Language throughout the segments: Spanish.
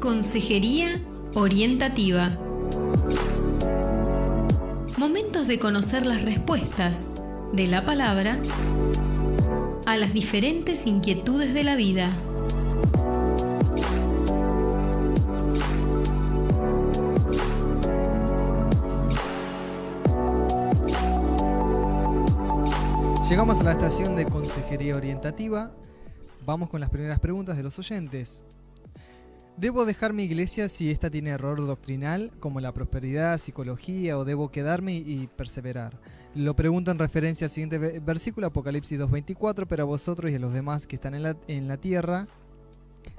Consejería orientativa. Momentos de conocer las respuestas de la palabra a las diferentes inquietudes de la vida. Llegamos a la estación de Consejería Orientativa. Vamos con las primeras preguntas de los oyentes. ¿Debo dejar mi iglesia si esta tiene error doctrinal, como la prosperidad, psicología, o debo quedarme y perseverar? Lo pregunto en referencia al siguiente versículo, Apocalipsis 2:24, pero a vosotros y a los demás que están en la tierra,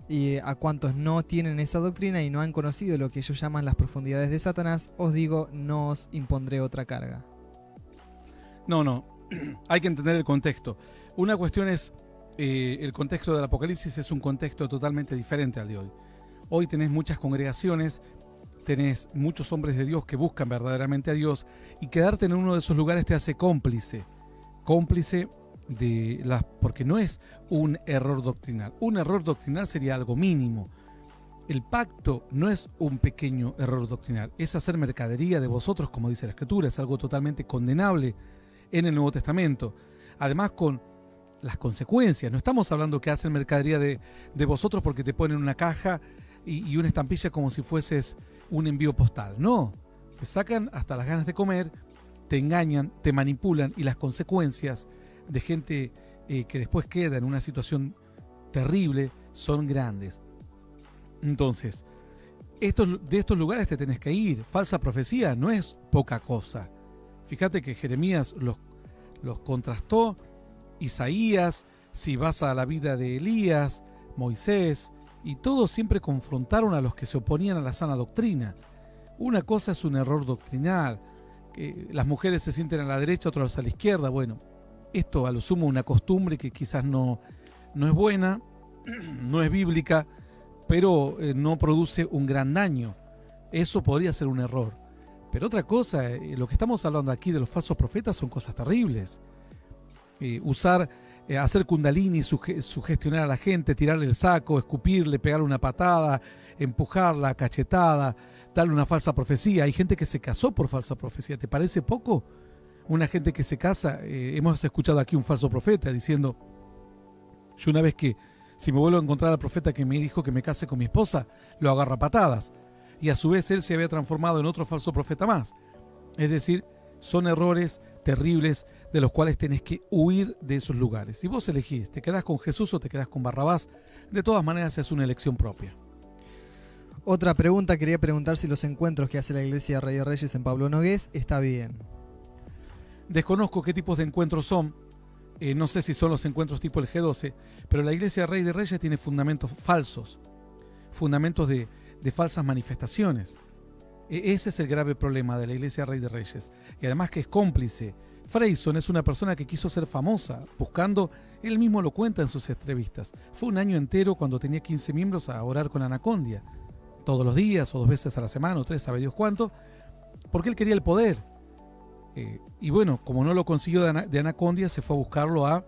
y a cuantos no tienen esa doctrina y no han conocido lo que ellos llaman las profundidades de Satanás, os digo, no os impondré otra carga. No, hay que entender el contexto. Una cuestión es, el contexto del Apocalipsis es un contexto totalmente diferente al de hoy. Hoy tenés muchas congregaciones, tenés muchos hombres de Dios que buscan verdaderamente a Dios, y quedarte en uno de esos lugares te hace cómplice porque no es un error doctrinal. Un error doctrinal sería algo mínimo. El pacto no es un pequeño error doctrinal, es hacer mercadería de vosotros, como dice la Escritura, es algo totalmente condenable en el Nuevo Testamento. Además, con las consecuencias, no estamos hablando que hacen mercadería de vosotros porque te ponen una caja y una estampilla como si fueses un envío postal. No, te sacan hasta las ganas de comer, te engañan, te manipulan, y las consecuencias de gente que después queda en una situación terrible son grandes. Entonces, de estos lugares te tenés que ir. Falsa profecía no es poca cosa. Fíjate que Jeremías los contrastó, Isaías, si vas a la vida de Elías, Moisés, y todos siempre confrontaron a los que se oponían a la sana doctrina. Una cosa es un error doctrinal, que las mujeres se sienten a la derecha, otros a la izquierda. Bueno, esto a lo sumo una costumbre que quizás no es buena, no es bíblica, pero no produce un gran daño. Eso podría ser un error. Pero otra cosa, lo que estamos hablando aquí de los falsos profetas son cosas terribles. Hacer kundalini, sugestionar a la gente, tirarle el saco, escupirle, pegarle una patada, empujarla, cachetada, darle una falsa profecía. Hay gente que se casó por falsa profecía. ¿Te parece poco? Una gente que se casa, hemos escuchado aquí un falso profeta diciendo, yo una vez que, si me vuelvo a encontrar al profeta que me dijo que me case con mi esposa, lo agarro a patadas. Y a su vez él se había transformado en otro falso profeta más. Es decir, son errores terribles de los cuales tenés que huir de esos lugares. Si vos elegís, te quedás con Jesús o te quedás con Barrabás, de todas maneras es una elección propia. Otra pregunta, quería preguntar si los encuentros que hace la Iglesia Rey de Reyes en Pablo Nogués está bien. Desconozco qué tipos de encuentros son, no sé si son los encuentros tipo el G12, pero la Iglesia Rey de Reyes tiene fundamentos falsos, fundamentos de falsas manifestaciones. Ese es el grave problema de la Iglesia Rey de Reyes. Y además que es cómplice. Freyson es una persona que quiso ser famosa, buscando, él mismo lo cuenta en sus entrevistas. Fue un año entero, cuando tenía 15 miembros, a orar con Anacondia. Todos los días, o 2 veces a la semana, o 3, sabe Dios cuánto, porque él quería el poder. Y bueno, como no lo consiguió de Anacondia, se fue a buscarlo a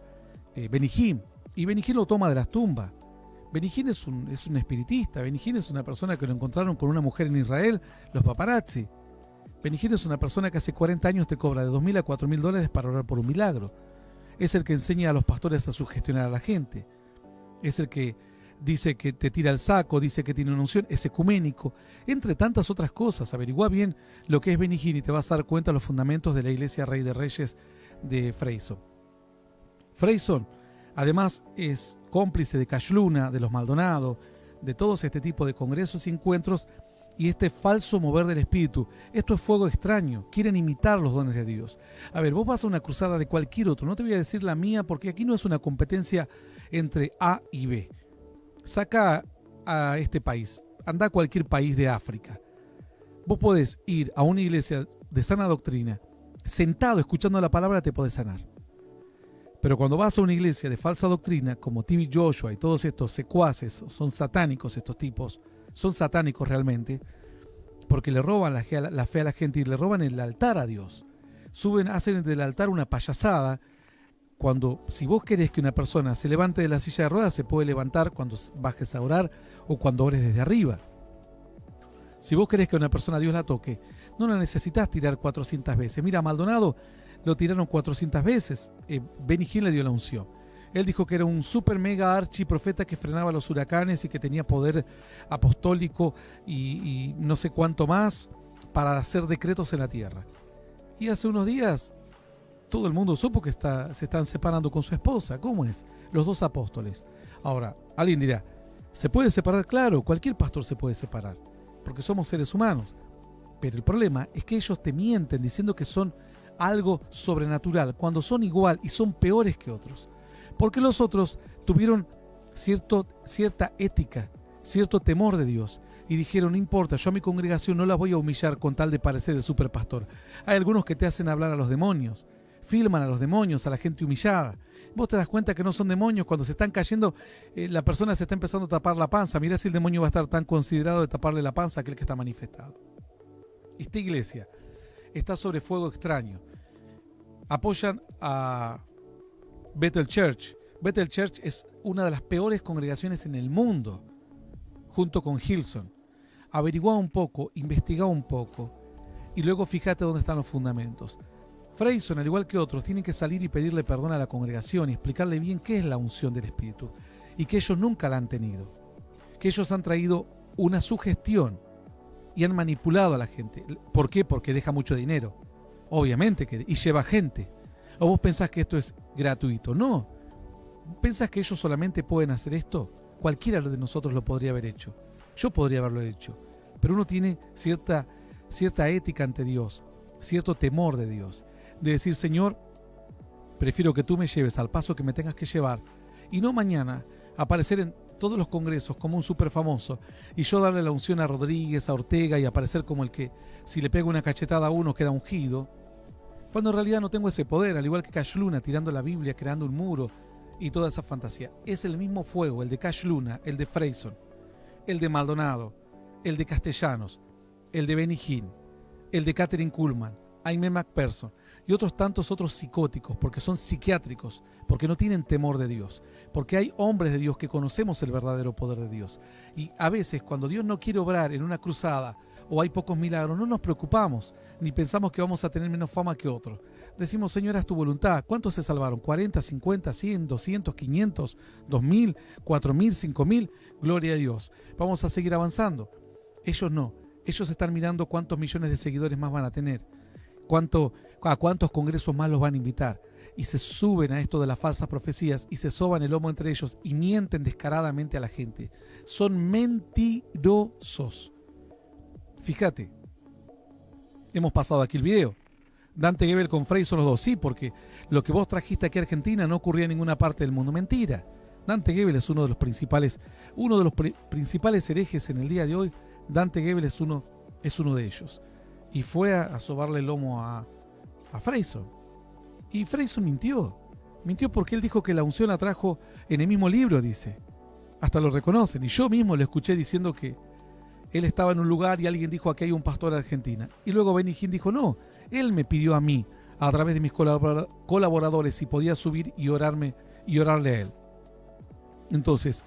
Benihim. Y Benihim lo toma de las tumbas. Benihim es un espiritista. Benihim es una persona que lo encontraron con una mujer en Israel, los paparazzi. Benihim es una persona que hace 40 años te cobra de $2.000 a $4.000 para orar por un milagro. Es el que enseña a los pastores a sugestionar a la gente. Es el que dice que te tira el saco, dice que tiene una unción, es ecuménico. Entre tantas otras cosas, averigua bien lo que es Benihim y te vas a dar cuenta de los fundamentos de la Iglesia Rey de Reyes de Freyson. Freyson, además, es cómplice de Cashluna, de los Maldonado, de todos este tipo de congresos y encuentros, y este falso mover del espíritu. Esto es fuego extraño, quieren imitar los dones de Dios. A ver, vos vas a una cruzada de cualquier otro, no te voy a decir la mía, porque aquí no es una competencia entre A y B. Saca a este país, anda a cualquier país de África. Vos podés ir a una iglesia de sana doctrina, sentado escuchando la palabra te podés sanar. Pero cuando vas a una iglesia de falsa doctrina, como T.B. Joshua y todos estos secuaces, son satánicos estos tipos, son satánicos realmente, porque le roban la fe a la gente y le roban el altar a Dios. Hacen del altar una payasada, cuando, si vos querés que una persona se levante de la silla de ruedas, se puede levantar cuando bajes a orar o cuando ores desde arriba. Si vos querés que una persona Dios la toque, no la necesitas tirar 400 veces. Mira, a Maldonado lo tiraron 400 veces. Benny Hinn le dio la unción. Él dijo que era un super mega archi profeta que frenaba los huracanes y que tenía poder apostólico y no sé cuánto más para hacer decretos en la tierra. Y hace unos días todo el mundo supo que se están separando con su esposa. ¿Cómo es? Los dos apóstoles. Ahora, alguien dirá, ¿se puede separar? Claro, cualquier pastor se puede separar, porque somos seres humanos. Pero el problema es que ellos te mienten diciendo que son algo sobrenatural, cuando son igual y son peores que otros. Porque los otros tuvieron cierta ética, cierto temor de Dios, y dijeron, no importa, yo a mi congregación no la voy a humillar con tal de parecer el superpastor. Hay algunos que te hacen hablar a los demonios, filman a los demonios, a la gente humillada. Vos te das cuenta que no son demonios cuando se están cayendo, la persona se está empezando a tapar la panza. Mirá si el demonio va a estar tan considerado de taparle la panza a aquel que está manifestado. Esta iglesia está sobre fuego extraño. Apoyan a Bethel Church. Bethel Church es una de las peores congregaciones en el mundo, junto con Hillsong. Averiguá un poco, investigá un poco y luego fíjate dónde están los fundamentos. Freyson, al igual que otros, tienen que salir y pedirle perdón a la congregación y explicarle bien qué es la unción del Espíritu y que ellos nunca la han tenido, que ellos han traído una sugestión y han manipulado a la gente. ¿Por qué? Porque deja mucho dinero, obviamente, y lleva gente. ¿O vos pensás que esto es gratuito? No. ¿Pensás que ellos solamente pueden hacer esto? Cualquiera de nosotros lo podría haber hecho. Yo podría haberlo hecho. Pero uno tiene cierta ética ante Dios, cierto temor de Dios. De decir, Señor, prefiero que tú me lleves al paso que me tengas que llevar y no mañana aparecer en todos los congresos como un súper famoso y yo darle la unción a Rodríguez, a Ortega y aparecer como el que si le pego una cachetada a uno queda ungido, cuando en realidad no tengo ese poder, al igual que Cash Luna tirando la Biblia, creando un muro y toda esa fantasía. Es el mismo fuego, el de Cash Luna, el de Freyson, el de Maldonado, el de Castellanos, el de Benny Hinn, el de Catherine Kuhlman, Aimee McPherson y otros tantos otros psicóticos, porque son psiquiátricos, porque no tienen temor de Dios, porque hay hombres de Dios que conocemos el verdadero poder de Dios. Y a veces cuando Dios no quiere obrar en una cruzada o hay pocos milagros, no nos preocupamos, ni pensamos que vamos a tener menos fama que otros. Decimos, Señor, haz tu voluntad. ¿Cuántos se salvaron? ¿40, 50, 100, 200, 500, 2000, 4000, 5000? Gloria a Dios. Vamos a seguir avanzando. Ellos no. Ellos están mirando cuántos millones de seguidores más van a tener. A cuántos congresos más los van a invitar. Y se suben a esto de las falsas profecías y se soban el lomo entre ellos y mienten descaradamente a la gente. Son mentirosos. Fíjate, hemos pasado aquí el video. Dante Gebel con Frey son los dos. Sí, porque lo que vos trajiste aquí a Argentina no ocurría en ninguna parte del mundo. Mentira. Dante Gebel es uno de los principales herejes en el día de hoy. Dante Gebel es uno de ellos. Y fue a sobarle el lomo a Freyson. Y Freyson mintió. Mintió porque él dijo que la unción la trajo en el mismo libro, dice. Hasta lo reconocen. Y yo mismo lo escuché diciendo que él estaba en un lugar y alguien dijo, aquí hay un pastor de Argentina. Y luego Benny Hinn dijo, no, él me pidió a mí, a través de mis colaboradores, si podía subir y orarle a él. Entonces,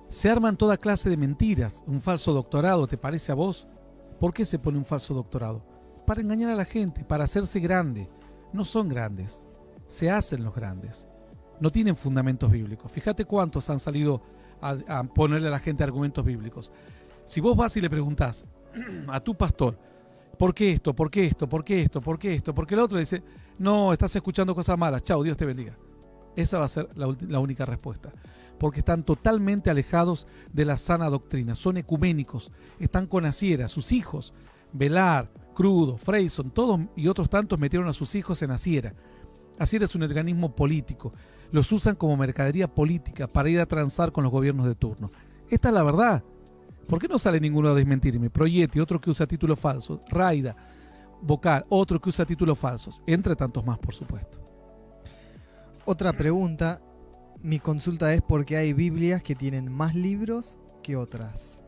se arman toda clase de mentiras. Un falso doctorado, ¿te parece a vos? ¿Por qué se pone un falso doctorado? Para engañar a la gente, para hacerse grande. No son grandes, se hacen los grandes. No tienen fundamentos bíblicos. Fíjate cuántos han salido a ponerle a la gente argumentos bíblicos. Si vos vas y le preguntás a tu pastor, ¿por qué esto? ¿Por qué esto? ¿Por qué esto? ¿Por qué esto? Porque el otro dice, no, estás escuchando cosas malas. Chao, Dios te bendiga. Esa va a ser la única respuesta. Porque están totalmente alejados de la sana doctrina. Son ecuménicos. Están con Asiera, sus hijos. Velar, Crudo, Freyson, todos y otros tantos metieron a sus hijos en Asiera. Asiera es un organismo político. Los usan como mercadería política para ir a transar con los gobiernos de turno. Esta es la verdad. ¿Por qué no sale ninguno a desmentirme? Proietti, otro que usa títulos falsos. Raida, Vocal, otro que usa títulos falsos. Entre tantos más, por supuesto. Otra pregunta. Mi consulta es por qué hay Biblias que tienen más libros que otras.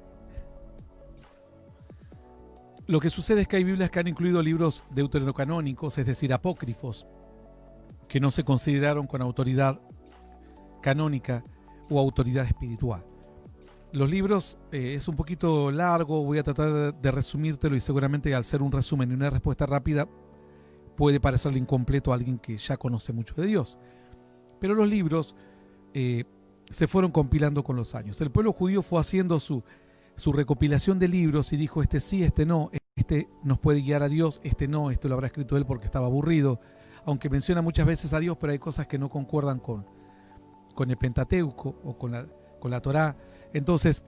Lo que sucede es que hay Biblias que han incluido libros deuterocanónicos, es decir, apócrifos, que no se consideraron con autoridad canónica o autoridad espiritual. los libros es un poquito largo, voy a tratar de resumírtelo y seguramente al ser un resumen y una respuesta rápida puede parecerle incompleto a alguien que ya conoce mucho de Dios. Pero los libros se fueron compilando con los años. El pueblo judío fue haciendo su recopilación de libros y dijo, este sí, este no, este nos puede guiar a Dios, este no, este lo habrá escrito él porque estaba aburrido, aunque menciona muchas veces a Dios, pero hay cosas que no concuerdan con el Pentateuco o con la Torá. Entonces,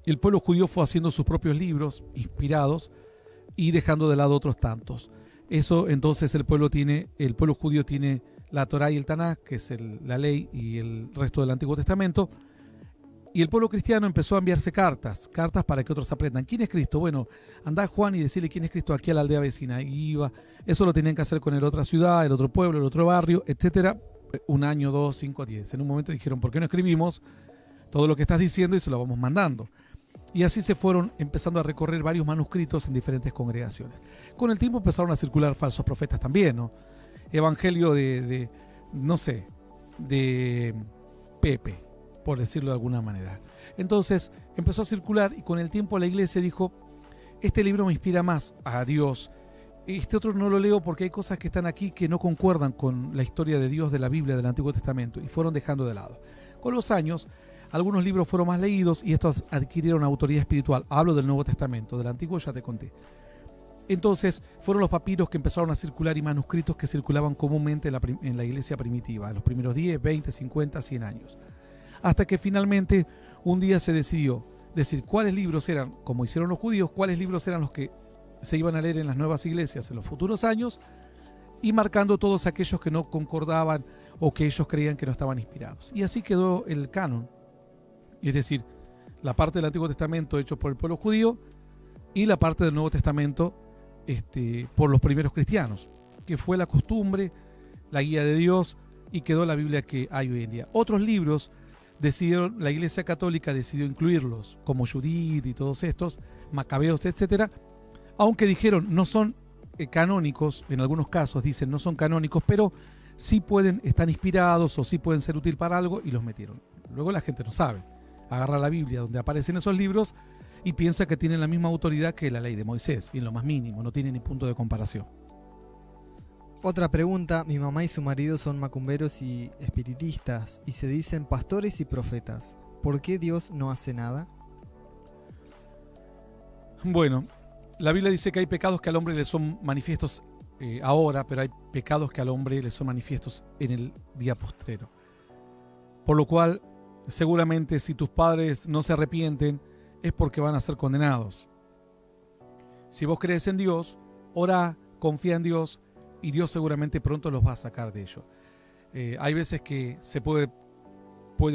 el pueblo judío fue haciendo sus propios libros inspirados y dejando de lado otros tantos. Eso, entonces, el pueblo judío tiene la Torá y el Tanaj, que es la ley y el resto del Antiguo Testamento. Y el pueblo cristiano empezó a enviarse cartas para que otros aprendan. ¿Quién es Cristo? Bueno, andá Juan y decirle quién es Cristo aquí a la aldea vecina. Y iba. Eso lo tenían que hacer con el otra ciudad, el otro pueblo, el otro barrio, etcétera. 1 año, 2, 5, 10. En un momento dijeron, ¿por qué no escribimos todo lo que estás diciendo y se lo vamos mandando? Y así se fueron empezando a recorrer varios manuscritos en diferentes congregaciones. Con el tiempo empezaron a circular falsos profetas también, ¿no? Evangelio de Pepe, por decirlo de alguna manera. Entonces empezó a circular y con el tiempo la iglesia dijo, este libro me inspira más a Dios, este otro no lo leo porque hay cosas que están aquí que no concuerdan con la historia de Dios de la Biblia del Antiguo Testamento, y fueron dejando de lado. Con los años, algunos libros fueron más leídos y estos adquirieron autoridad espiritual. Hablo del Nuevo Testamento, del Antiguo ya te conté. Entonces fueron los papiros que empezaron a circular y manuscritos que circulaban comúnmente en la iglesia primitiva, en los primeros 10, 20, 50, 100 años. Hasta que finalmente un día se decidió decir cuáles libros eran, como hicieron los judíos, cuáles libros eran los que se iban a leer en las nuevas iglesias en los futuros años, y marcando todos aquellos que no concordaban o que ellos creían que no estaban inspirados. Y así quedó el canon, es decir, la parte del Antiguo Testamento hecho por el pueblo judío y la parte del Nuevo Testamento por los primeros cristianos, que fue la costumbre, la guía de Dios, y quedó la Biblia que hay hoy en día. Otros libros la Iglesia Católica decidió incluirlos, como Judith y todos estos, Macabeos, etcétera, aunque dijeron no son canónicos, en algunos casos dicen no son canónicos, pero sí están inspirados o sí pueden ser útil para algo, y los metieron. Luego la gente no sabe, agarra la Biblia donde aparecen esos libros y piensa que tienen la misma autoridad que la ley de Moisés, y en lo más mínimo, no tiene ni punto de comparación. Otra pregunta, mi mamá y su marido son macumberos y espiritistas y se dicen pastores y profetas. ¿Por qué Dios no hace nada? Bueno, la Biblia dice que hay pecados que al hombre le son manifiestos ahora, pero hay pecados que al hombre le son manifiestos en el día postrero. Por lo cual, seguramente si tus padres no se arrepienten, es porque van a ser condenados. Si vos crees en Dios, orá, confía en Dios, y Dios seguramente pronto los va a sacar de ello. Hay veces que se puede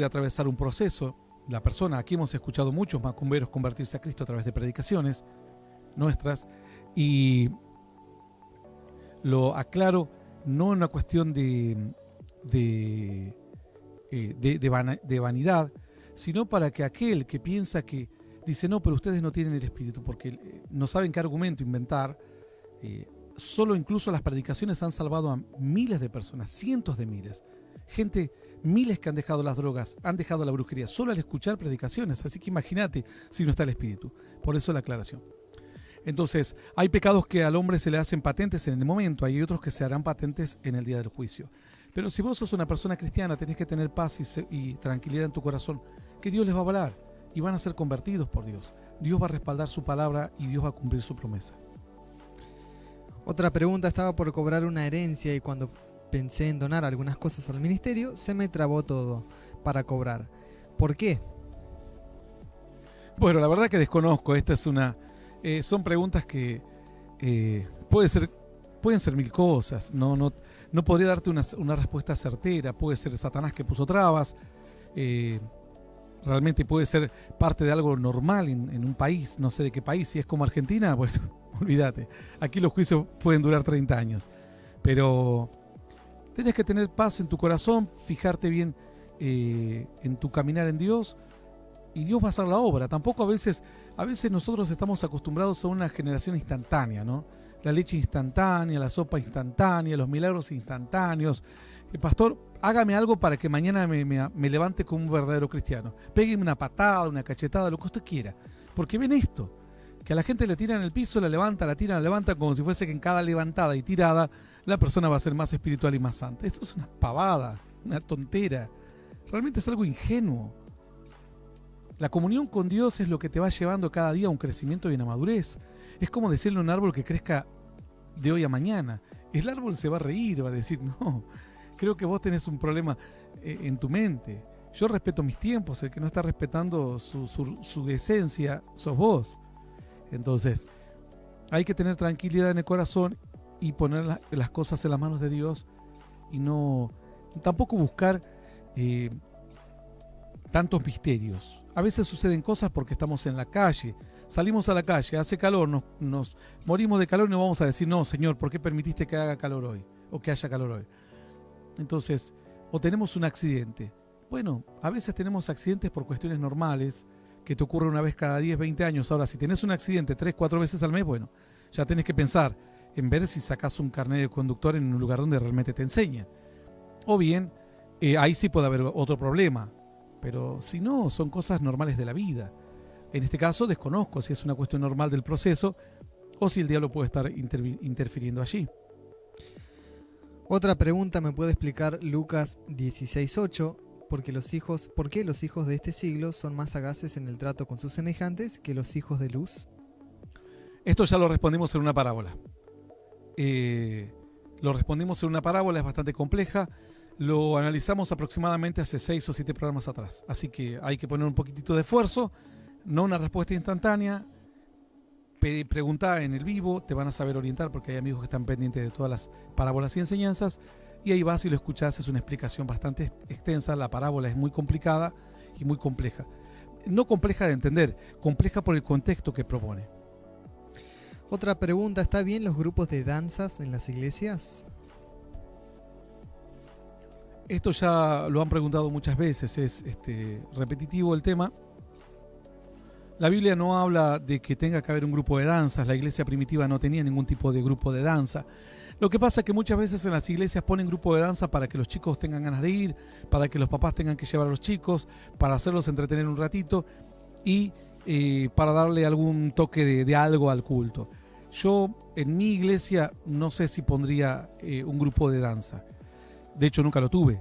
atravesar un proceso. La persona, aquí hemos escuchado muchos macumberos convertirse a Cristo a través de predicaciones nuestras, y lo aclaro, no en una cuestión de vanidad, sino para que aquel que piensa que dice, no, pero ustedes no tienen el Espíritu, porque no saben qué argumento inventar. Solo incluso las predicaciones han salvado a miles de personas, cientos de miles. Miles que han dejado las drogas, han dejado la brujería, solo al escuchar predicaciones. Así que imagínate si no está el Espíritu. Por eso la aclaración. Entonces, hay pecados que al hombre se le hacen patentes en el momento, hay otros que se harán patentes en el día del juicio. Pero si vos sos una persona cristiana, tenés que tener paz y tranquilidad en tu corazón, que Dios les va a hablar y van a ser convertidos por Dios. Dios va a respaldar su palabra y Dios va a cumplir su promesa. Otra pregunta, estaba por cobrar una herencia y cuando pensé en donar algunas cosas al ministerio, se me trabó todo para cobrar. ¿Por qué? Bueno, la verdad que desconozco. Esta es son preguntas que pueden ser mil cosas. No podría darte una respuesta certera. Puede ser Satanás que puso trabas. Realmente puede ser parte de algo normal en un país, no sé de qué país. Si es como Argentina, bueno, olvídate. Aquí los juicios pueden durar 30 años. Pero tenés que tener paz en tu corazón, fijarte bien en tu caminar en Dios, y Dios va a hacer la obra. Tampoco a veces nosotros estamos acostumbrados a una generación instantánea, ¿no? La leche instantánea, la sopa instantánea, los milagros instantáneos, pastor, hágame algo para que mañana me levante como un verdadero cristiano. Pégueme una patada, una cachetada, lo que usted quiera. Porque ven esto, que a la gente le tiran el piso, la levanta, la tiran, la levanta, como si fuese que en cada levantada y tirada la persona va a ser más espiritual y más santa. Esto es una pavada, una tontera. Realmente es algo ingenuo. La comunión con Dios es lo que te va llevando cada día a un crecimiento y una madurez. Es como decirle a un árbol que crezca de hoy a mañana. El árbol se va a reír, va a decir, no, creo que vos tenés un problema en tu mente. Yo respeto mis tiempos, el que no está respetando su esencia sos vos. Entonces, hay que tener tranquilidad en el corazón y poner las cosas en las manos de Dios y no tampoco buscar tantos misterios. A veces suceden cosas porque estamos en la calle, salimos a la calle, hace calor, nos morimos de calor y no vamos a decir, no, Señor, ¿por qué permitiste que haga calor hoy? O que haya calor hoy. Entonces, o tenemos un accidente. Bueno, a veces tenemos accidentes por cuestiones normales, que te ocurre una vez cada 10, 20 años. Ahora, si tenés un accidente 3, 4 veces al mes, bueno, ya tenés que pensar en ver si sacás un carnet de conductor en un lugar donde realmente te enseñan. O bien, ahí sí puede haber otro problema. Pero si no, son cosas normales de la vida. En este caso, desconozco si es una cuestión normal del proceso o si el diablo puede estar interfiriendo allí. Otra pregunta me puede explicar Lucas 16:8. ¿Por qué los hijos de este siglo son más sagaces en el trato con sus semejantes que los hijos de luz? Esto ya lo respondimos en una parábola. Es bastante compleja. Lo analizamos aproximadamente hace 6 o 7 programas atrás. Así que hay que poner un poquitito de esfuerzo, no una respuesta instantánea. Preguntá en el vivo, te van a saber orientar porque hay amigos que están pendientes de todas las parábolas y enseñanzas. Y ahí vas y lo escuchás, es una explicación bastante extensa. La parábola es muy complicada y muy compleja. No compleja de entender, compleja por el contexto que propone. Otra pregunta, ¿está bien los grupos de danzas en las iglesias? Esto ya lo han preguntado muchas veces, es repetitivo el tema. La Biblia no habla de que tenga que haber un grupo de danzas, la iglesia primitiva no tenía ningún tipo de grupo de danza. Lo que pasa es que muchas veces en las iglesias ponen grupo de danza para que los chicos tengan ganas de ir, para que los papás tengan que llevar a los chicos, para hacerlos entretener un ratito y para darle algún toque de algo al culto. Yo en mi iglesia no sé si pondría un grupo de danza. De hecho nunca lo tuve.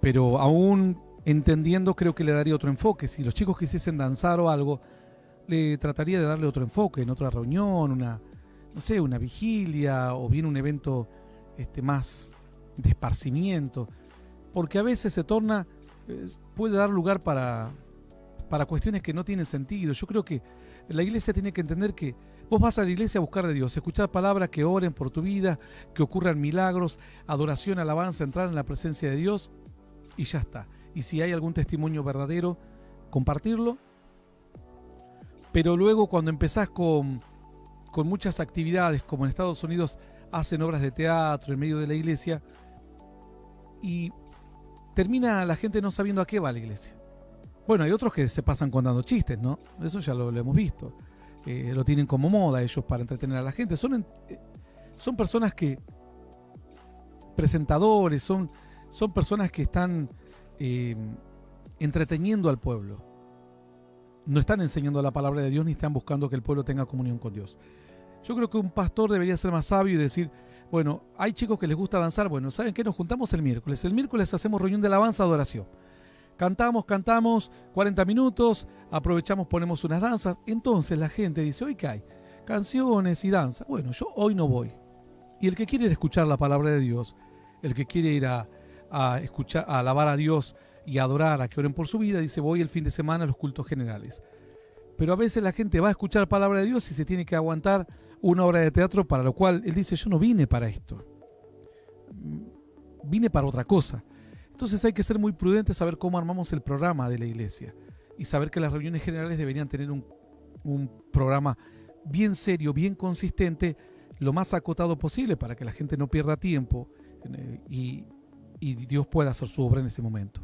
Pero aún entendiendo creo que le daría otro enfoque. Si los chicos quisiesen danzar o algo, le trataría de darle otro enfoque en otra reunión, una vigilia o bien un evento más de esparcimiento, porque a veces se torna, puede dar lugar para cuestiones que no tienen sentido. Yo creo que la iglesia tiene que entender que vos vas a la iglesia a buscar de Dios, escuchar palabras que oren por tu vida, que ocurran milagros, adoración, alabanza, entrar en la presencia de Dios y ya está. Y si hay algún testimonio verdadero, compartirlo. Pero luego cuando empezás con muchas actividades, como en Estados Unidos hacen obras de teatro en medio de la iglesia, y termina la gente no sabiendo a qué va la iglesia. Bueno, hay otros que se pasan contando chistes, ¿no? Eso ya lo hemos visto. Lo tienen como moda ellos para entretener a la gente. Son personas que, presentadores, son personas que están entreteniendo al pueblo. No están enseñando la palabra de Dios ni están buscando que el pueblo tenga comunión con Dios. Yo creo que un pastor debería ser más sabio y decir, bueno, hay chicos que les gusta danzar, bueno, ¿saben qué? Nos juntamos el miércoles. El miércoles hacemos reunión de alabanza, adoración. Cantamos 40 minutos, aprovechamos, ponemos unas danzas. Entonces la gente dice, ¿hoy qué hay? Canciones y danza. Bueno, yo hoy no voy. Y el que quiere ir a escuchar la palabra de Dios, el que quiere ir a escuchar, a alabar a Dios y a adorar, a que oren por su vida, dice, voy el fin de semana a los cultos generales. Pero a veces la gente va a escuchar palabra de Dios y se tiene que aguantar una obra de teatro para lo cual él dice, yo no vine para esto. Vine para otra cosa. Entonces hay que ser muy prudentes, saber cómo armamos el programa de la iglesia y saber que las reuniones generales deberían tener un programa bien serio, bien consistente, lo más acotado posible para que la gente no pierda tiempo y Dios pueda hacer su obra en ese momento.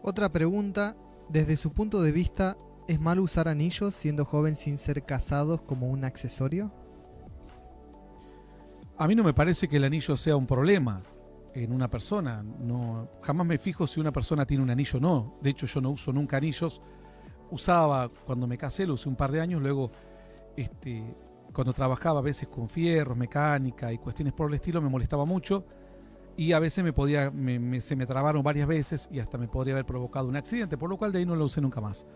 Otra pregunta, desde su punto de vista, ¿es malo usar anillos siendo joven sin ser casados como un accesorio? A mí no me parece que el anillo sea un problema. en una persona. No, jamás me fijo si una persona tiene un anillo o no. De hecho, yo no uso nunca anillos. Usaba cuando me casé, lo usé un par de años. Luego, cuando trabajaba a veces con fierros, mecánica y cuestiones por el estilo, me molestaba mucho. Y a veces se me trabaron varias veces y hasta me podría haber provocado un accidente, por lo cual de ahí no lo usé nunca más.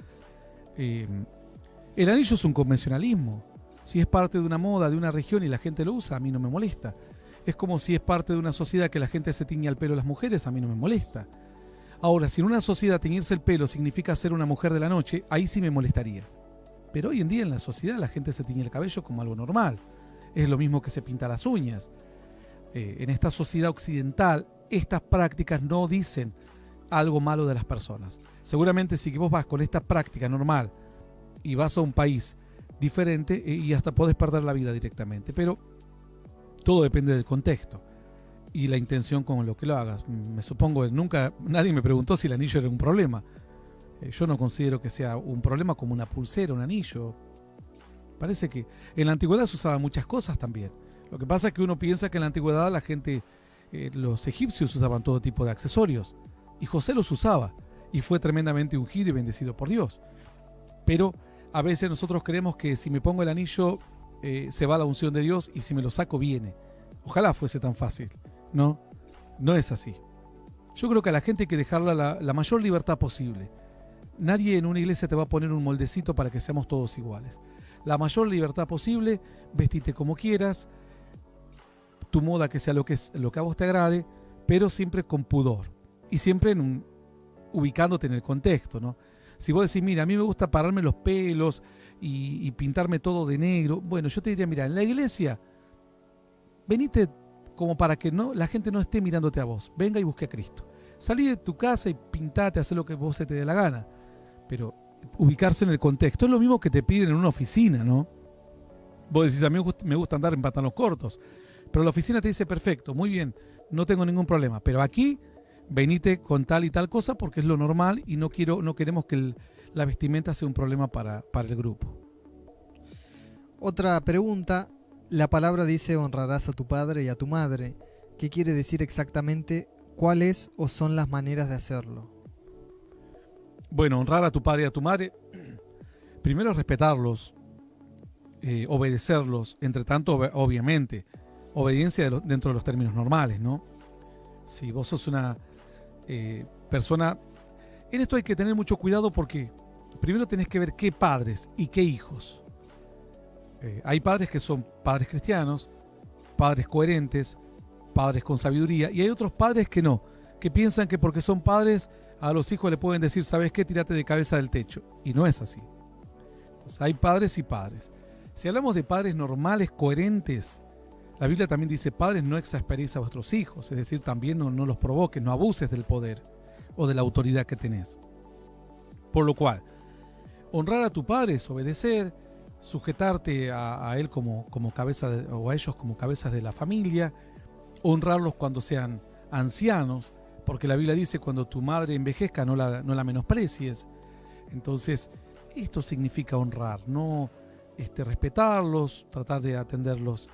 El anillo es un convencionalismo. Si es parte de una moda, de una región y la gente lo usa, a mí no me molesta. Es como si es parte de una sociedad que la gente se tiñe el pelo a las mujeres, a mí no me molesta. Ahora, si en una sociedad teñirse el pelo significa ser una mujer de la noche, ahí sí me molestaría. Pero hoy en día en la sociedad la gente se tiñe el cabello como algo normal. Es lo mismo que se pinta las uñas. En esta sociedad occidental, estas prácticas no dicen algo malo de las personas. Seguramente si vos vas con esta práctica normal y vas a un país diferente y hasta podés perder la vida directamente, pero todo depende del contexto y la intención con lo que lo hagas. Me supongo que nunca nadie me preguntó si el anillo era un problema. Yo no considero que sea un problema como una pulsera, un anillo. Parece que en la antigüedad se usaban muchas cosas también. Lo que pasa es que uno piensa que en la antigüedad la gente, los egipcios usaban todo tipo de accesorios y José los usaba y fue tremendamente ungido y bendecido por Dios. Pero a veces nosotros creemos que si me pongo el anillo se va la unción de Dios y si me lo saco viene. Ojalá fuese tan fácil. No, no es así. Yo creo que a la gente hay que dejarla la mayor libertad posible. Nadie en una iglesia te va a poner un moldecito para que seamos todos iguales. La mayor libertad posible, vestite como quieras, tu moda que sea lo que a vos te agrade, pero siempre con pudor y siempre ubicándote en el contexto, ¿no? Si vos decís, mira, a mí me gusta pararme los pelos y pintarme todo de negro, bueno, yo te diría, mira, en la iglesia, venite como para que la gente no esté mirándote a vos, venga y busque a Cristo. Salí de tu casa y pintate, haz lo que vos se te dé la gana, pero ubicarse en el contexto es lo mismo que te piden en una oficina, ¿no? Vos decís, a mí me gusta andar en pantalones cortos, pero la oficina te dice, perfecto, muy bien, no tengo ningún problema, pero aquí venite con tal y tal cosa porque es lo normal y no queremos que la vestimenta sea un problema para el grupo. Otra pregunta, la palabra dice honrarás a tu padre y a tu madre. ¿Qué quiere decir exactamente? ¿Cuáles o son las maneras de hacerlo? Bueno, honrar a tu padre y a tu madre, primero respetarlos, obedecerlos, entre tanto, obviamente, obediencia dentro de los términos normales, ¿no? Si vos sos una persona... En esto hay que tener mucho cuidado porque primero tenés que ver qué padres y qué hijos. Hay padres que son padres cristianos, padres coherentes, padres con sabiduría, y hay otros padres que no, que piensan que porque son padres a los hijos le pueden decir, ¿sabes qué? Tírate de cabeza del techo. Y no es así. Entonces, hay padres y padres. Si hablamos de padres normales, coherentes, la Biblia también dice, padres, no exasperéis a vuestros hijos, es decir, también no los provoques, no abuses del poder o de la autoridad que tenés. Por lo cual, honrar a tu padre es obedecer, sujetarte a él como cabeza o a ellos como cabezas de la familia, honrarlos cuando sean ancianos, porque la Biblia dice, cuando tu madre envejezca no la menosprecies. Entonces, esto significa honrar, no respetarlos, tratar de atenderlos.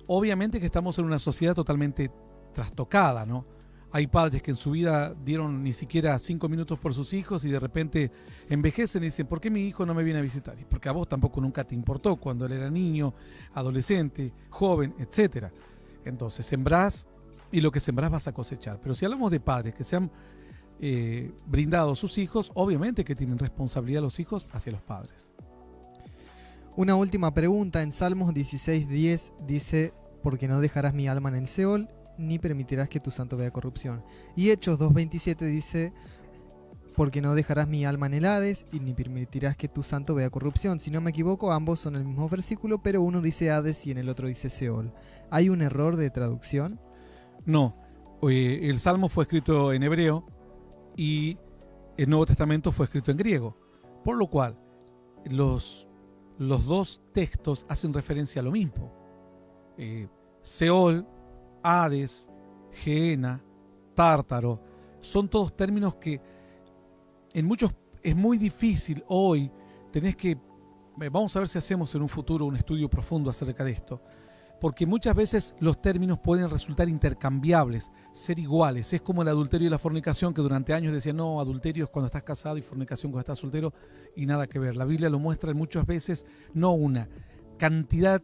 Obviamente que estamos en una sociedad totalmente trastocada, ¿no? Hay padres que en su vida dieron ni siquiera 5 minutos por sus hijos y de repente envejecen y dicen, ¿por qué mi hijo no me viene a visitar? Y porque a vos tampoco nunca te importó cuando él era niño, adolescente, joven, etc. Entonces sembrás y lo que sembrás vas a cosechar. Pero si hablamos de padres que se han brindado a sus hijos, obviamente que tienen responsabilidad los hijos hacia los padres. Una última pregunta, en Salmos 16:10 dice, porque no dejarás mi alma en el Seol, ni permitirás que tu santo vea corrupción. Y Hechos 2:27 dice, porque no dejarás mi alma en el Hades, y ni permitirás que tu santo vea corrupción. Si no me equivoco, ambos son el mismo versículo, pero uno dice Hades y en el otro dice Seol. ¿Hay un error de traducción? No, el Salmo fue escrito en hebreo y el Nuevo Testamento fue escrito en griego, por lo cual los dos textos hacen referencia a lo mismo. Seol, Hades, Gehenna, Tártaro, son todos términos que en muchos es muy difícil hoy. Vamos a ver si hacemos en un futuro un estudio profundo acerca de esto, porque muchas veces los términos pueden resultar intercambiables, ser iguales. Es como el adulterio y la fornicación, que durante años decían, no, adulterio es cuando estás casado y fornicación cuando estás soltero, y nada que ver. La Biblia lo muestra muchas veces, no una, cantidad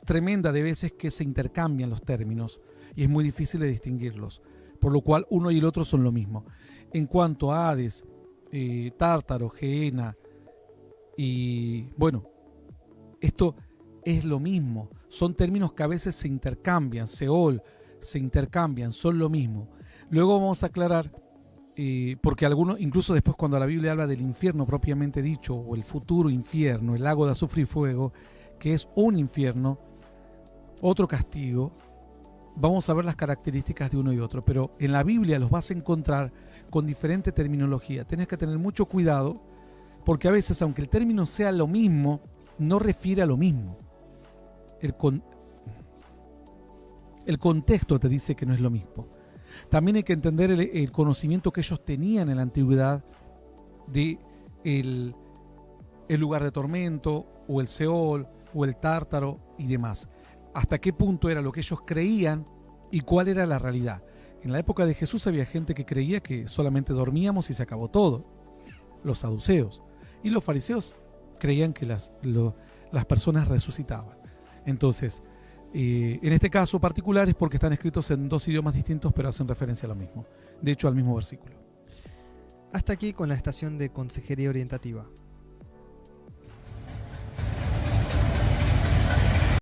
tremenda de veces que se intercambian los términos, y es muy difícil de distinguirlos, por lo cual uno y el otro son lo mismo. En cuanto a Hades, Tártaro, Gehenna, y bueno, esto es lo mismo, son términos que a veces se intercambian, Seol, se intercambian, son lo mismo. Luego vamos a aclarar, porque algunos, incluso después cuando la Biblia habla del infierno propiamente dicho, o el futuro infierno, el lago de azufre y fuego, que es un infierno, otro castigo, vamos a ver las características de uno y otro, pero en la Biblia los vas a encontrar con diferente terminología. Tenés que tener mucho cuidado, porque a veces, aunque el término sea lo mismo, no refiere a lo mismo. El contexto te dice que no es lo mismo. También hay que entender el conocimiento que ellos tenían en la antigüedad de el lugar de tormento, o el Seol, o el Tártaro y demás. Hasta qué punto era lo que ellos creían y cuál era la realidad. En la época de Jesús había gente que creía que solamente dormíamos y se acabó todo. Los saduceos. Y los fariseos creían que las personas resucitaban. Entonces, en este caso particular es porque están escritos en dos idiomas distintos, pero hacen referencia a lo mismo. De hecho, al mismo versículo. Hasta aquí con la estación de Consejería Orientativa.